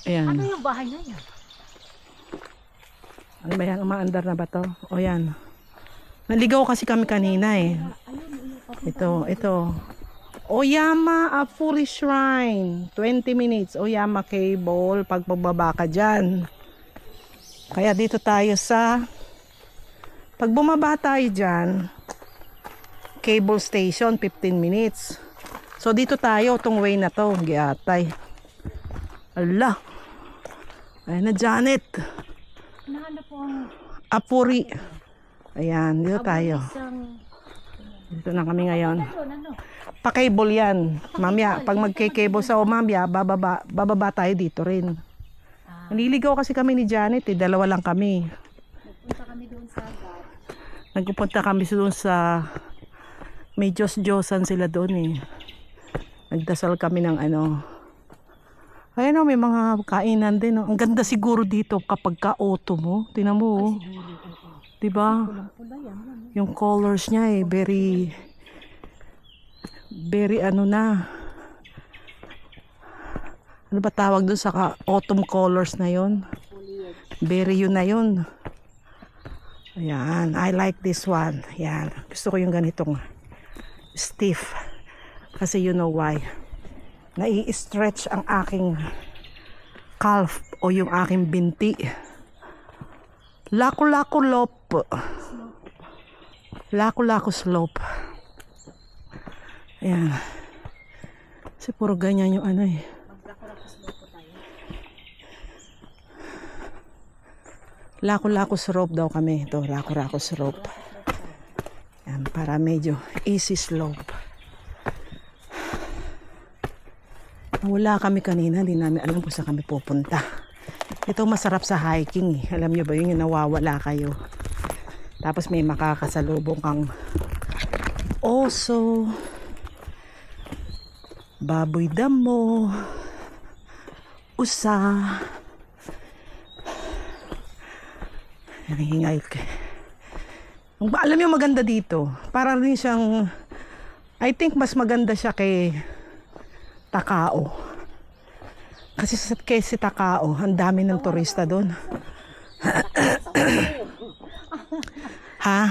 Ayan. Ano yung bahay na yan? Ano ba yan? Umaandar na ba to? O yan. Naligaw kasi kami kanina eh. Ito. Oyama Afuri Shrine. 20 minutes. Oyama Cable. Pag pagbaba ka dyan. Kaya dito tayo sa... Pag bumaba tayo dyan, cable station, 15 minutes. So dito tayo, tong way na to. Giatay. Ala. Ayan na Janet. Nahanap po ang Apuri. Ayan, dito tayo. isang... Dito na kami ngayon. Ano? Pa-cable yan. Mamaya, pag magke-cable sa mamaya, bababa tayo dito rin. Naliligaw kasi kami ni Janet eh. Dalawa lang kami. Punta kami doon sa agad. Nagpupunta kami doon sa... May Diyos-Diyosan sila doon eh. Nagdasal kami ng ano... Ayan o, may mga kainan din. Ang ganda siguro dito kapag ka-auto mo. Tingnan mo oh. Diba? Yung colors niya eh, very ano na. Ano ba tawag dun sa autumn colors na yon? Very yun na yun. Ayan, I like this one. Ayan, gusto ko yung ganitong stiff. Kasi you know why. Nai-stretch ang aking calf o yung aking binti. Laku-laku slope. Laku-laku slope. Ayan. Kasi puro ganyan yung ano eh. Laku-laku slope daw kami. Ito, laku-laku slope. Ayan, para medyo easy slope. Wala kami kanina, hindi namin alam kung saan kami pupunta. Ito masarap sa hiking eh. Alam nyo ba yun, yung nawawala kayo. Tapos may makakasalubong kang oso, baboy damo, usa. Nanghingay ka. Alam nyo maganda dito. Parang rin siyang, I think mas maganda siya kay Takao. Kasi si Takao, ang dami ng turista doon. Ha?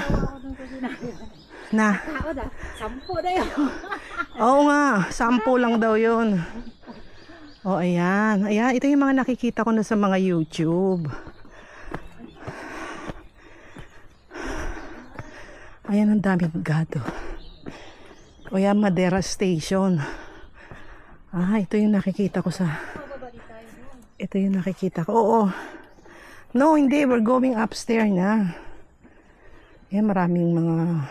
Na? Sampo na yun. Oo nga, 10 lang daw yun. O ayan. Ayan, ito yung mga nakikita ko na sa mga YouTube. Ayan, ang daming gado. O yan, Madera Station. Ito yung nakikita ko sa... Ito yung nakikita ko. Oo. No, hindi. We're going upstairs na. Ayan, maraming mga...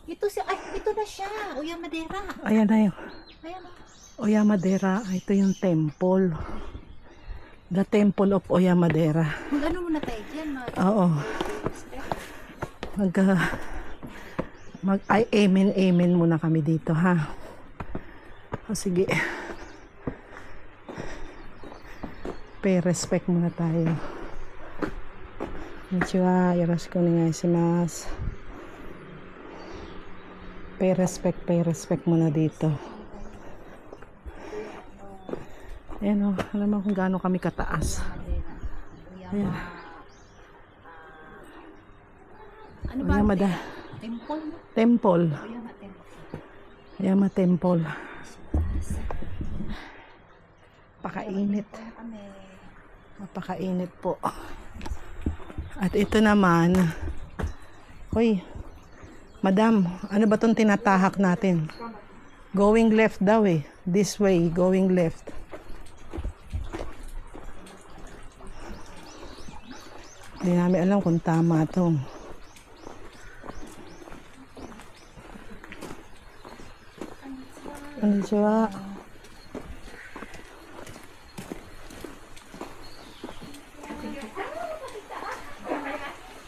Ito na siya. Uya Madera. Ayan na yun. Ayan. Oya Madera. Ito yung temple. The Temple of Oya Madera. Mag-ano muna tayo dyan? Oo. Amen muna kami dito, ha? O sige. Pay respect muna tayo. Konnichiwa, yoroshiku onegaishimasu. Pay respect muna dito. Ayan o, alam mo kung gaano kami kataas. Ayan. Ano ba? Oyama Temple? Temple. Oyama Temple. Oyama Temple. Pakainit. Mapakainit po. At ito naman, hoy, madam, ano ba itong tinatahak natin? Going left daw eh. This way, going left. Hindi namin alam kung tama ito. Konnichiwa.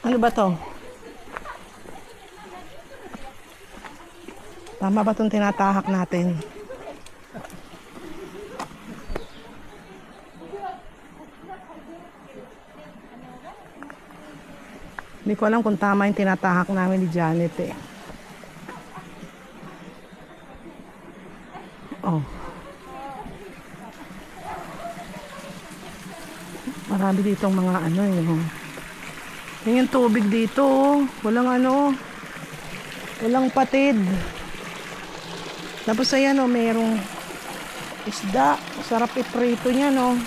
Ano ba to? Tama ba itong tinatahak natin? Hindi ko alam kung tama yung tinatahak namin ni Janet eh. Oh. Marami ditong mga ano eh. Oh. Yan yung tubig dito. Oh. Walang ano. Walang patid. Tapos ayan oh, mayroong isda. Sarap iprito niya no.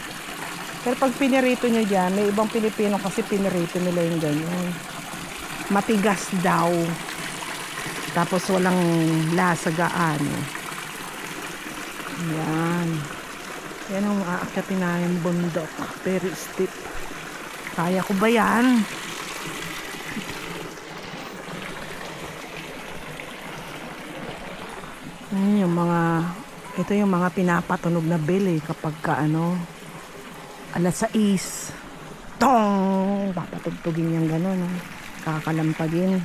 Pero pag pinirito nyo dyan, may ibang Pilipino kasi pinirito nila yung ganyan. Matigas daw. Tapos walang lasa gaano. Ayan. Yan ang aakyatin namin bundok. Very steep. Kaya ko ba yan? Ayan yung mga, ito yung mga pinapatunog na bell eh, kapag ka ano, alas 6. Tong! Papatugtugin yung gano'n. No? Kakalampagin.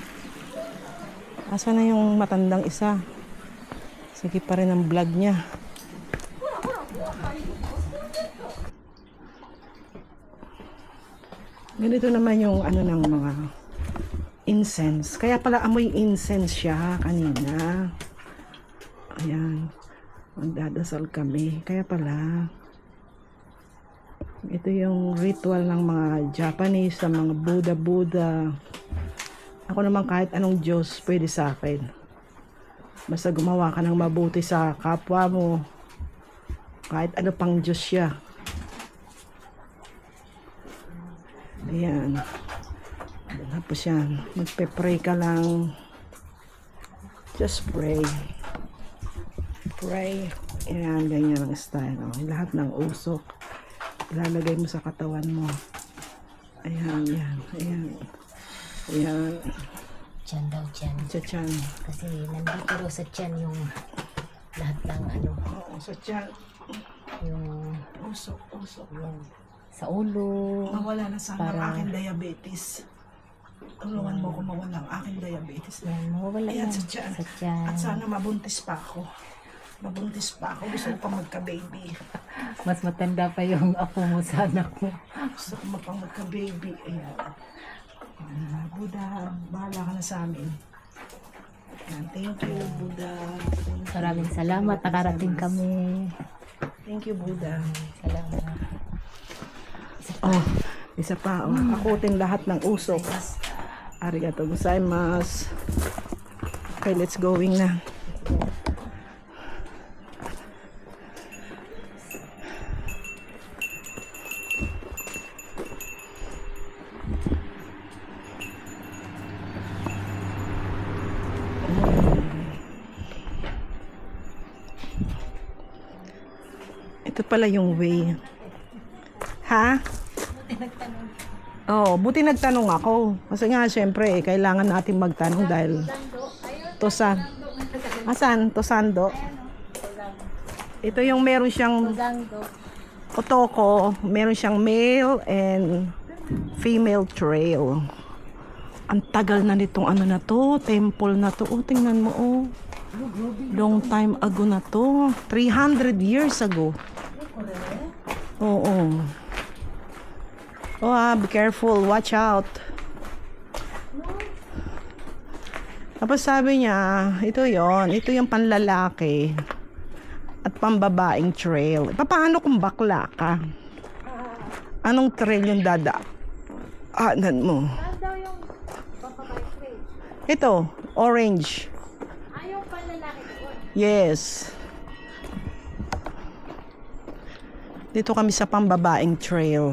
Asa na yung matandang isa? Sige pa rin ang vlog niya. Ganito naman yung ano ng mga incense. Kaya pala amoy incense siya kanina. Ayan. Magdadasal kami. Kaya pala ito yung ritual ng mga Japanese sa mga Buddha. Ako naman kahit anong Diyos pwede sa akin. Basta gumawa ka ng mabuti sa kapwa mo. Kahit ano pang Diyos siya. Ayan. Tapos yan. Magpe-pray ka lang. Just pray. Pray. Ayan, ganyan ang style. Oh. Lahat ng usok. Ilalagay mo sa katawan mo. Ayan, ayan, ayan. Ayan. Tiyan daw, tiyan. Sa tiyan. Kasi nandito daw sa tiyan yung lahat ng ano, Oo, sa tiyan. yung Usok, usok. sa ulo. Mawala na sana ang Para- aking diabetes. Tulungan mo ko mawala ang aking diabetes. Yan, mawawala Ayan, yan. sa tiyan. Sa tiyan. At sana mabuntis pa ako. Mabuntis pa ako. Gusto ko pa magka-baby. Mas matanda pa yung apo mo sa anak mo. Gusto ko pang magka-baby. Ayan. Buddha, bahala ka na sa amin. Ayan, thank you, Buddha. Thank you. Maraming salamat. Nakarating kami. Thank you, Buddha. Salamat. Oh, isa pa. Oh. Akutin lahat ng usok. Arigato gozaimasu. Okay, let's going na. Ito pala yung way. Ha? Oh, buti nagtanong ako. Kasi nga, syempre, kailangan natin magtanong dahil Tosan. Asan? Tosando. Ito yung meron siyang otoko. Meron siyang male and female trail. Ang tagal na nitong ano na to, temple na to. Oh, tingnan mo, oh. Long time ago na to. 300 years ago. Oo. Oh, be careful. Watch out. Tapos sabi niya, ito yon, ito yung panlalaki at pambabaeng trail. Paano kung bakla ka? Anong trail yung dadaanan mo? Ito, orange. Ayaw pa lalaki doon. Yes. Dito kami sa pambabaeng trail.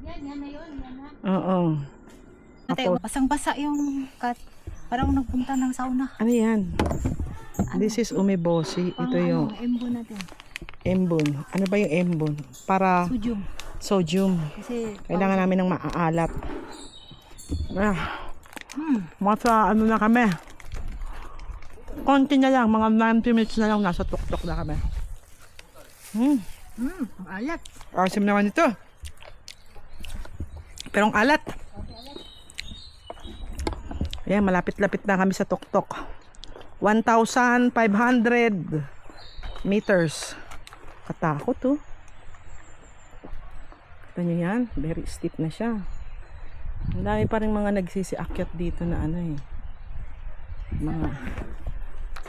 Yan na yun. Yan na. Oo. Ate, basang-basa yung kat. Parang nagpunta ng sauna. Ano yan? This is umeboshi. Ito yung Embo natin. embon. Ano ba yung embon? Para Sodium. sodium. Kasi Kailangan namin ng maaalat. Masa ano na kami. Konti na lang. Mga 90 minutes na lang. Nasa tuktok na kami. ang alat. Asim naman ito. Pero ang alat. Ayan, malapit-lapit na kami sa tuktok. 1,500 meters. Katakot oh. Ito nyo yan, very steep na siya. Ang dami pa rin mga nagsisiakyat dito na ano eh. Mga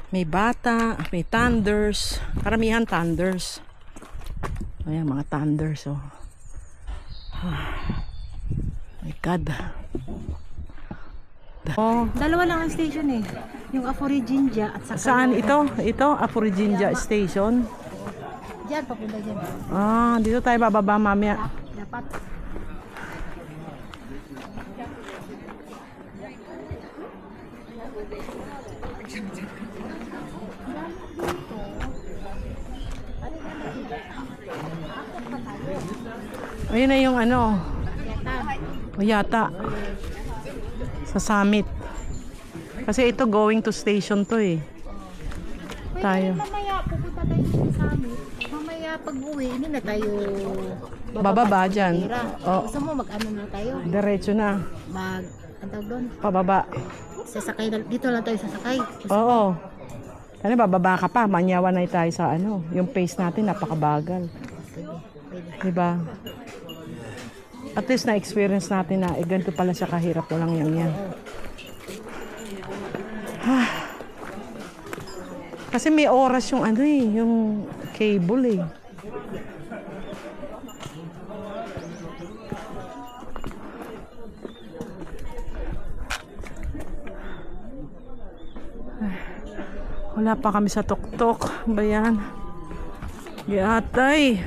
may bata, may thunders. Karamihan thunders. Ayan, mga thunders oh. My God. Oh, Dalawa lang ang station eh. Yung Aforijinja at saka saan yung- ito? Ito, Apurijinja Station. Diyan, papunta dyan. Ah, dito tayo bababa mamaya. Dapat. Ayun na yung ano. O yata. Sa summit. Kasi ito going to station to eh. Tayo. Mamaya, pupunta tayo sa amin. Mamaya, pag uwi, hindi na tayo Bababa dyan. Tira. Oh, Gusto mo, mag-ano na tayo? diretso na. Ang tawag doon? Pababa. Sasakay na, dito lang tayo sasakay. Oo. Kasi bababa ka pa. Manyawa na tayo sa ano. Yung pace natin napakabagal. Diba? At least na-experience natin na ganito pala siya kahirap. Walang yan. Kasi may oras yung ano eh, yung cable eh. Wala pa kami sa tuktok. Ba yan? Giatay.